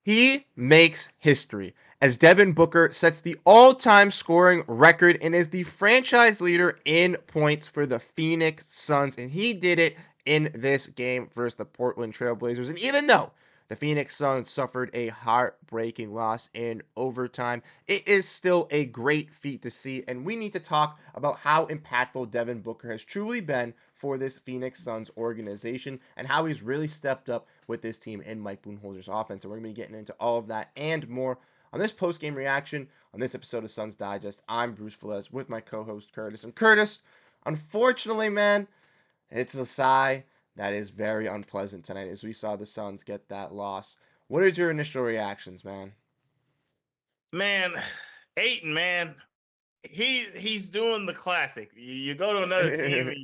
He makes history as Devin Booker sets the all-time scoring record and is the franchise leader in points for the Phoenix Suns. And he did it in this game versus the Portland Trail Blazers. And even though the Phoenix Suns suffered a heartbreaking loss in overtime, it is still a great feat to see. And we need to talk about how impactful Devin Booker has truly been for this Phoenix Suns organization and how he's really stepped up with this team in Mike Budenholzer's offense. And we're going to be getting into all of that and more on this post-game reaction on this episode of Suns Digest. I'm Bruce Veliz with my co-host Curtis. And Curtis, unfortunately, man, it's a sigh that is very unpleasant tonight as we saw the Suns get that loss. What is your initial reactions, man? Man, Aiton, man, he's doing the classic. You go to another team and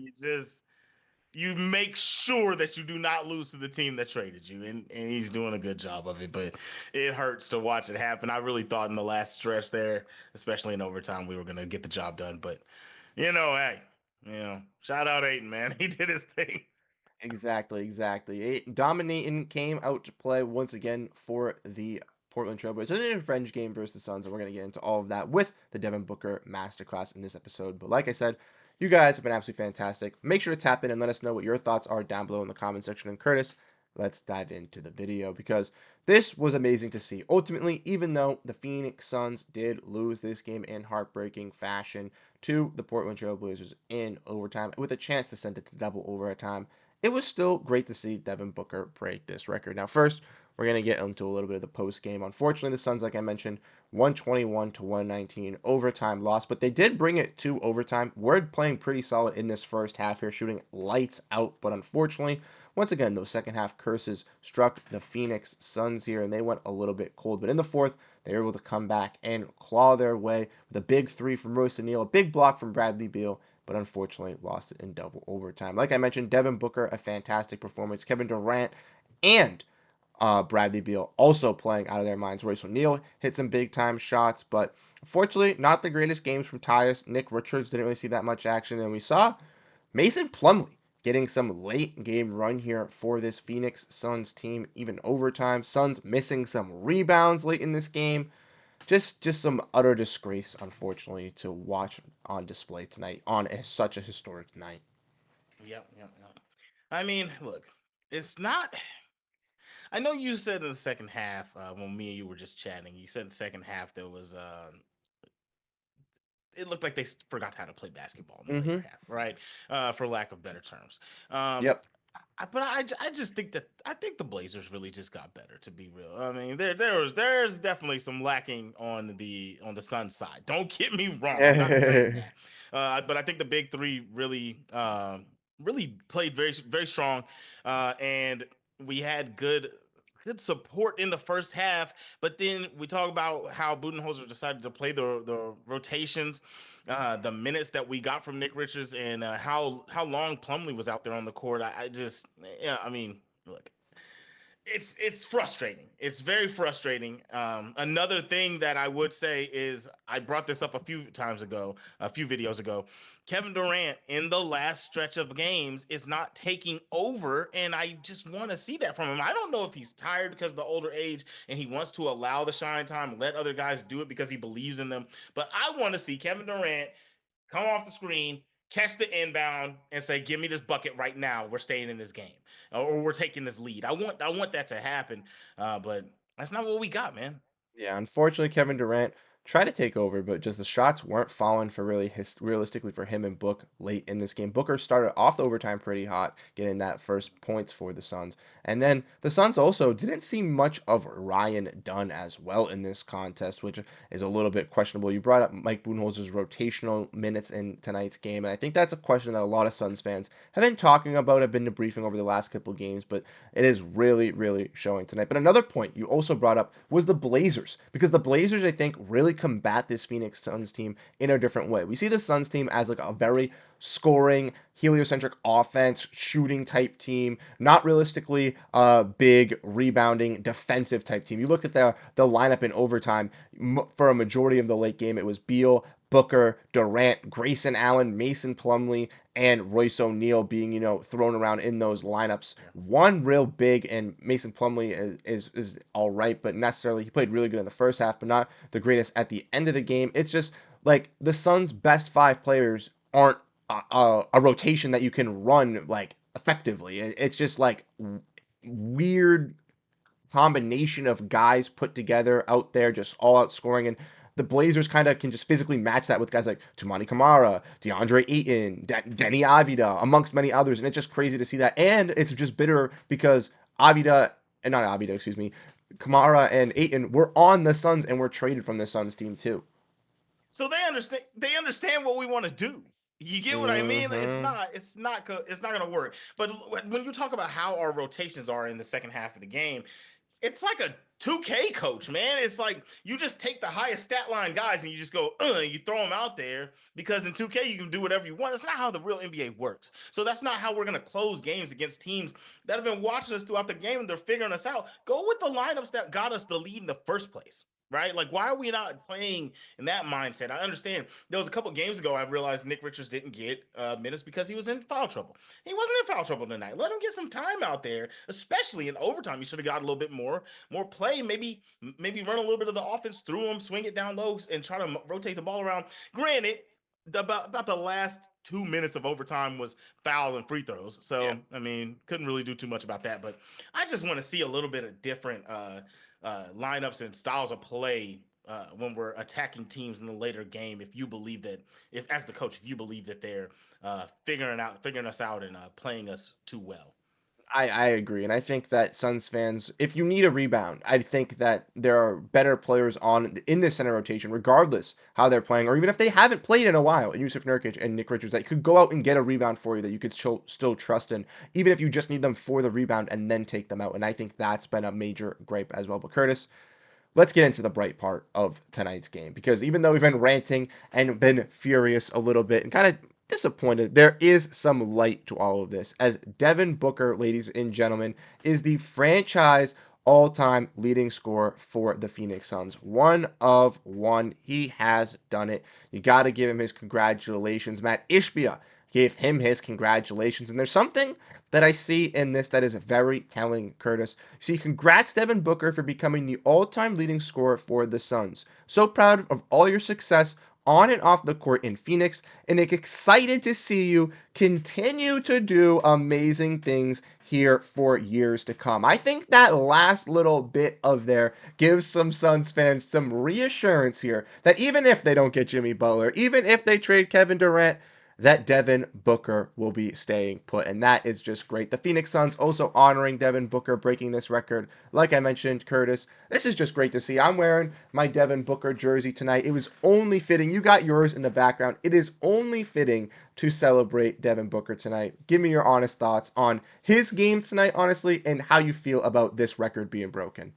you make sure that you do not lose to the team that traded you, and he's doing a good job of it. But it hurts to watch it happen. I really thought in the last stretch there, especially in overtime, we were gonna get the job done. But hey, shout out Aiton, man. He did his thing. Exactly. Dominating came out to play once again for the Portland Trailblazers. It's a revenge game versus the Suns, and we're going to get into all of that with the Devin Booker masterclass in this episode. But like I said, you guys have been absolutely fantastic. Make sure to tap in and let us know what your thoughts are down below in the comment section. And Curtis, let's dive into the video because this was amazing to see. Ultimately, even though the Phoenix Suns did lose this game in heartbreaking fashion to the Portland Trailblazers in overtime with a chance to send it to double overtime, it was still great to see Devin Booker break this record. Now, first, we're going to get into a little bit of the post game. Unfortunately, the Suns, like I mentioned, 121 to 119 overtime loss, but they did bring it to overtime. We're playing pretty solid in this first half here, shooting lights out, but unfortunately, once again, those second half curses struck the Phoenix Suns here, and they went a little bit cold. But in the fourth, they were able to come back and claw their way with a big three from Royce O'Neal, a big block from Bradley Beal, but unfortunately lost it in double overtime. Like I mentioned, Devin Booker, a fantastic performance. Kevin Durant and Bradley Beal also playing out of their minds. Royce O'Neal hit some big time shots, but unfortunately, not the greatest games from Tyus. Nick Richards didn't really see that much action, and we saw Mason Plumlee getting some late game run here for this Phoenix Suns team, even overtime. Suns missing some rebounds late in this game. Just some utter disgrace, unfortunately, to watch on display tonight on such a historic night. Yep. I mean, look, it's not. I know you said in the second half when me and you were just chatting. You said the second half there was it looked like they forgot how to play basketball in the later Mm-hmm. half, right? For lack of better terms. Um, Yep. but I just think that I think the Blazers really just got better. To be real, I mean there's definitely some lacking on the Suns side. Don't get me wrong. I'm not saying that, but I think the big three really played very strong, and we had good support in the first half. But then we talk about how Budenholzer decided to play the rotations, the minutes that we got from Nick Richards, and how long Plumlee was out there on the court. I just, yeah, I mean, look, it's frustrating. It's very frustrating. Another thing that I would say is I brought this up a few videos ago. Kevin Durant in the last stretch of games is not taking over, and I just want to see that from him. I don't know if he's tired because of the older age and he wants to allow the shine time, let other guys do it because he believes in them. But I want to see Kevin Durant come off the screen, catch the inbound, and say, "Give me this bucket right now. We're staying in this game, or we're taking this lead." I want that to happen, but that's not what we got, man. Yeah, unfortunately, Kevin Durant tried to take over, but just the shots weren't falling for really realistically for him and Book late in this game. Booker started off the overtime pretty hot, getting that first points for the Suns. And then the Suns also didn't see much of Ryan Dunn as well in this contest, which is a little bit questionable. You brought up Mike Budenholzer's rotational minutes in tonight's game, and I think that's a question that a lot of Suns fans have been talking about, have been debriefing over the last couple games, but it is really showing tonight. But another point you also brought up was the Blazers, because the Blazers, I think, really combat this Phoenix Suns team in a different way. We see the Suns team as like a very scoring, heliocentric offense, shooting type team, not realistically big rebounding defensive type team. You looked at the lineup in overtime for a majority of the late game. It was Beal, Booker, Durant, Grayson Allen, Mason Plumlee, and Royce O'Neal being, thrown around in those lineups. Yeah. One real big, and Mason Plumlee is all right, but necessarily he played really good in the first half, but not the greatest at the end of the game. It's just like the Suns' best five players aren't a rotation that you can run like effectively. It's just like weird combination of guys put together out there, just all out scoring. And the Blazers kind of can just physically match that with guys like Tumani Kamara, DeAndre Ayton, Denny Avida, amongst many others. And it's just crazy to see that. And it's just bitter because Avida, and not Avida, excuse me, Kamara and Ayton were on the Suns and were traded from the Suns team too. So they understand what we want to do. You get what I mean? It's Mm-hmm. not it's not it's not going to work. But when you talk about how our rotations are in the second half of the game, it's like a 2K coach, man. It's like you just take the highest stat line guys and you just go, you throw them out there because in 2K you can do whatever you want. That's not how the real NBA works. So that's not how we're going to close games against teams that have been watching us throughout the game and they're figuring us out. Go with the lineups that got us the lead in the first place. Right? Like, why are we not playing in that mindset? I understand there was a couple games ago I realized Nick Richards didn't get minutes because he was in foul trouble. He wasn't in foul trouble tonight. Let him get some time out there, especially in overtime. He should have got a little bit more play. Maybe run a little bit of the offense through him, swing it down low, and try to rotate the ball around. Granted, about the last 2 minutes of overtime was foul and free throws. Yeah. So I mean, couldn't really do too much about that. But I just want to see a little bit of different lineups and styles of play when we're attacking teams in the later game. If you believe that, if as the coach, if you believe that they're figuring us out and playing us too well. I agree. And I think that Suns fans, if you need a rebound, I think that there are better players on in this center rotation, regardless how they're playing, or even if they haven't played in a while, and Yusuf Nurkic and Nick Richards, that could go out and get a rebound for you that you could still trust in, even if you just need them for the rebound and then take them out. And I think that's been a major gripe as well. But Curtis, let's get into the bright part of tonight's game because even though we've been ranting and been furious a little bit and kind of disappointed, there is some light to all of this as Devin Booker, ladies and gentlemen, is the franchise all-time leading scorer for the Phoenix Suns. One of one. He has done it. You got to give him his congratulations. Matt Ishbia gave him his congratulations. And there's something that I see in this that is very telling, Curtis. See, congrats, Devin Booker, for becoming the all-time leading scorer for the Suns. So proud of all your success on and off the court in Phoenix, and excited to see you continue to do amazing things here for years to come. I think that last little bit of there gives some Suns fans some reassurance here that even if they don't get Jimmy Butler, even if they trade Kevin Durant, that Devin Booker will be staying put. And that is just great. The Phoenix Suns also honoring Devin Booker, breaking this record. Like I mentioned, Curtis, this is just great to see. I'm wearing my Devin Booker jersey tonight. It was only fitting. You got yours in the background. It is only fitting to celebrate Devin Booker tonight. Give me your honest thoughts on his game tonight, honestly, and how you feel about this record being broken.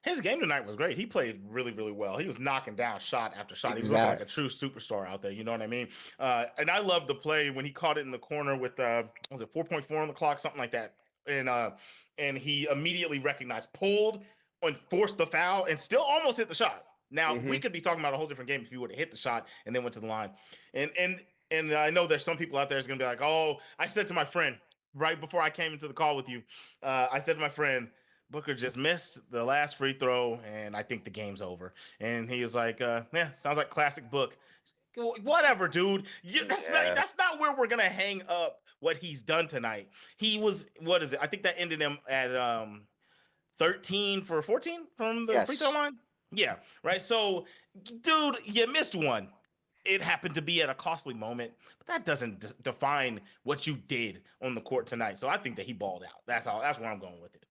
His game tonight was great. He played really, really well. He was knocking down shot after shot. He was looking like a Exact. true superstar out there. You know what I mean? And I love the play when he caught it in the corner with was it 4.4 on the clock, something like that. And he immediately recognized, pulled, and forced the foul, and still almost hit the shot. Now we Mm-hmm. could be talking about a whole different game if he would have hit the shot and then went to the line. And and and I know there's some people out there is gonna be like, oh, I said to my friend right before I came into the call with you, I said to my friend, Booker just missed the last free throw, and I think the game's over. And he was like, "Yeah, sounds like classic Book. Whatever, dude. Yeah. That's not where we're gonna hang up what he's done tonight. He was what is it? I think that ended him at 13 for 14 from the free throw Yes. line. Yeah, right. So, dude, you missed one. It happened to be at a costly moment, but that doesn't define what you did on the court tonight. So I think that he balled out. That's all. That's where I'm going with it.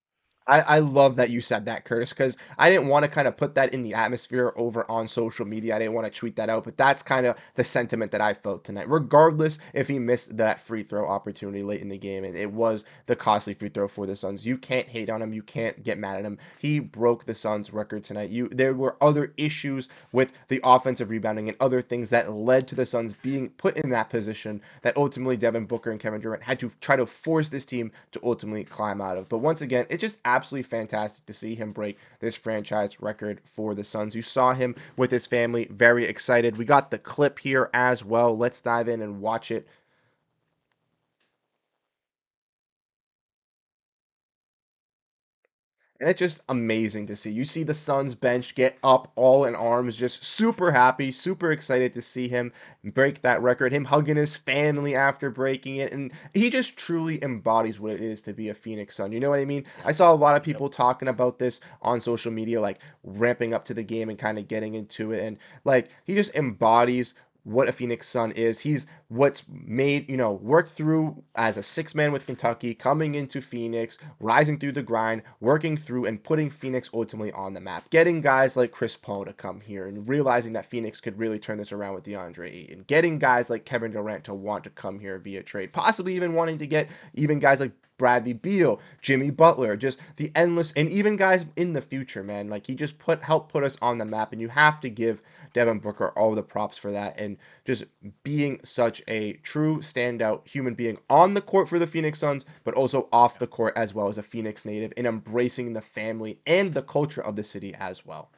I love that you said that, Curtis, because I didn't want to kind of put that in the atmosphere over on social media. I didn't want to tweet that out, but that's kind of the sentiment that I felt tonight, regardless if he missed that free throw opportunity late in the game. And it was the costly free throw for the Suns. You can't hate on him. You can't get mad at him. He broke the Suns record tonight. There were other issues with the offensive rebounding and other things that led to the Suns being put in that position that ultimately Devin Booker and Kevin Durant had to try to force this team to ultimately climb out of. But once again, it just absolutely fantastic to see him break this franchise record for the Suns. You saw him with his family, very excited. We got the clip here as well. Let's dive in and watch it. And it's just amazing to see. You see the Suns bench get up all in arms, just super happy, super excited to see him break that record. Him hugging his family after breaking it. And he just truly embodies what it is to be a Phoenix Sun. You know what I mean? I Yep. saw a lot of Yep. people talking about this on social media, like ramping up to the game and kind of getting into it. And like, he just embodies what a Phoenix Sun is. He's what's made, worked through as a six man with Kentucky, coming into Phoenix, rising through the grind, working through and putting Phoenix ultimately on the map. Getting guys like Chris Paul to come here and realizing that Phoenix could really turn this around with DeAndre Ayton. Getting guys like Kevin Durant to want to come here via trade. Possibly even wanting to get even guys like Bradley Beal, Jimmy Butler, just the endless, and even guys in the future, man. Like he just helped put us on the map, and you have to give Devin Booker all the props for that, and just being such a true standout human being on the court for the Phoenix Suns, but also off the court as well as a Phoenix native, and embracing the family and the culture of the city as well.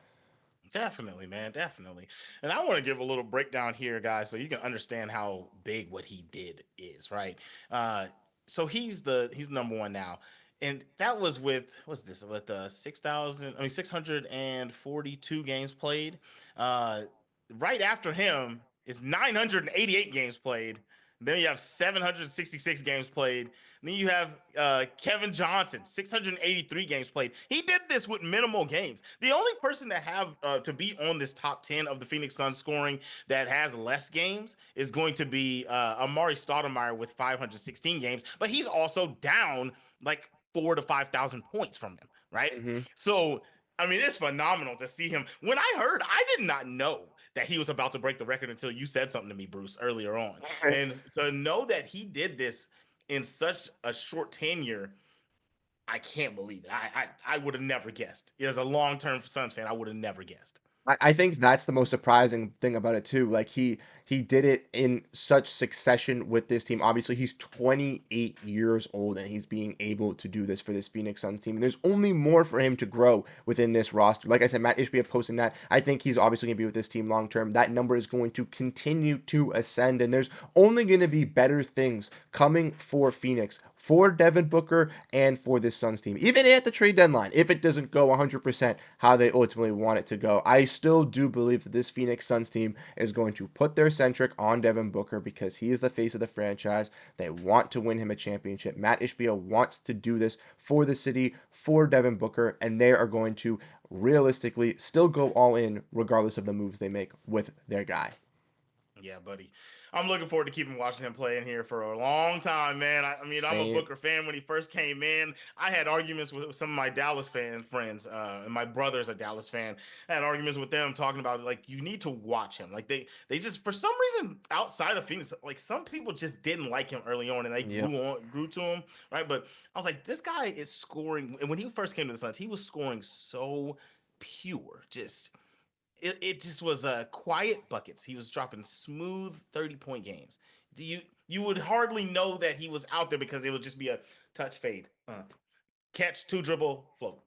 Definitely, man, definitely. And I want to give a little breakdown here, guys, so you can understand how big what he did is, right? Uh, so he's number one now, and that was with what's this with 642 games played. Uh, right after him is 988 games played. Then you have 766 games played. Then you have Kevin Johnson, 683 games played. He did this with minimal games. The only person to have to be on this top 10 of the Phoenix Suns scoring that has less games is going to be Amari Stoudemire with 516 games, but he's also down like 4 to 5,000 points from him, right? Mm-hmm. So I mean, it's phenomenal to see him. When I heard, I did not know that he was about to break the record until you said something to me, Bruce, earlier on. And to know that he did this in such a short tenure, I can't believe it. I would have never guessed. As a long term Suns fan, I would have never guessed. I think that's the most surprising thing about it too. Like he did it in such succession with this team. Obviously, he's 28 years old and he's being able to do this for this Phoenix Suns team. And there's only more for him to grow within this roster. Like I said, Matt Ishbia posting that. I think he's obviously going to be with this team long term. That number is going to continue to ascend, and there's only going to be better things coming for Phoenix, for Devin Booker, and for this Suns team. Even at the trade deadline, if it doesn't go 100% how they ultimately want it to go, I still do believe that this Phoenix Suns team is going to put their centric on Devin Booker because he is the face of the franchise. They want to win him a championship. Matt Ishbia wants to do this for the city, for Devin Booker, and they are going to realistically still go all in regardless of the moves they make with their guy. Yeah, buddy. I'm looking forward to keeping watching him play in here for a long time, man. I mean, I'm a Same. Booker fan when he first came in. I had arguments with some of my Dallas fan friends, and my brother's a Dallas fan. I had arguments with them talking about like you need to watch him. Like they just for some reason outside of Phoenix, like some people just didn't like him early on, and they Yep. grew to him, right? But I was like, this guy is scoring. And when he first came to the Suns, he was scoring so pure, just it just was quiet buckets. He was dropping smooth 30-point games. Do you would hardly know that he was out there because it would just be a touch fade, catch, two dribble, float.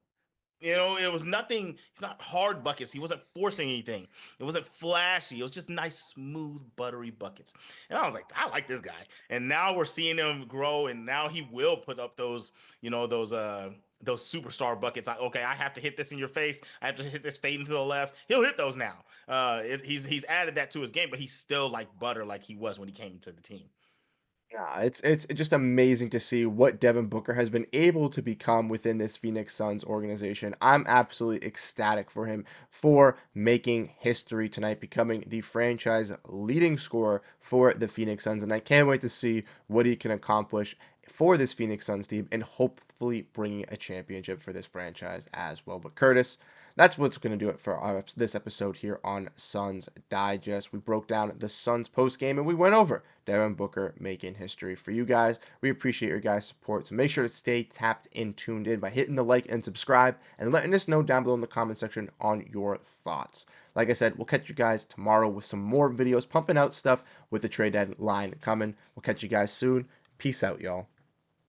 You know, it was nothing. It's not hard buckets. He wasn't forcing anything. It wasn't flashy. It was just nice, smooth, buttery buckets. And I was like, I like this guy. And now we're seeing him grow, and now he will put up those, those superstar buckets. Okay, I have to hit this in your face. I have to hit this fade into the left. He'll hit those now. He's added that to his game, but he's still like butter, like he was when he came into the team. Yeah, it's just amazing to see what Devin Booker has been able to become within this Phoenix Suns organization. I'm absolutely ecstatic for him for making history tonight, becoming the franchise leading scorer for the Phoenix Suns, and I can't wait to see what he can accomplish for this Phoenix Suns team and hopefully bringing a championship for this franchise as well. But Curtis, that's what's going to do it for this episode here on Suns Digest. We broke down the Suns post game and we went over Devin Booker making history for you guys. We appreciate your guys' support. So make sure to stay tapped and tuned in by hitting the like and subscribe and letting us know down below in the comment section on your thoughts. Like I said, we'll catch you guys tomorrow with some more videos pumping out stuff with the trade deadline coming. We'll catch you guys soon. Peace out, y'all.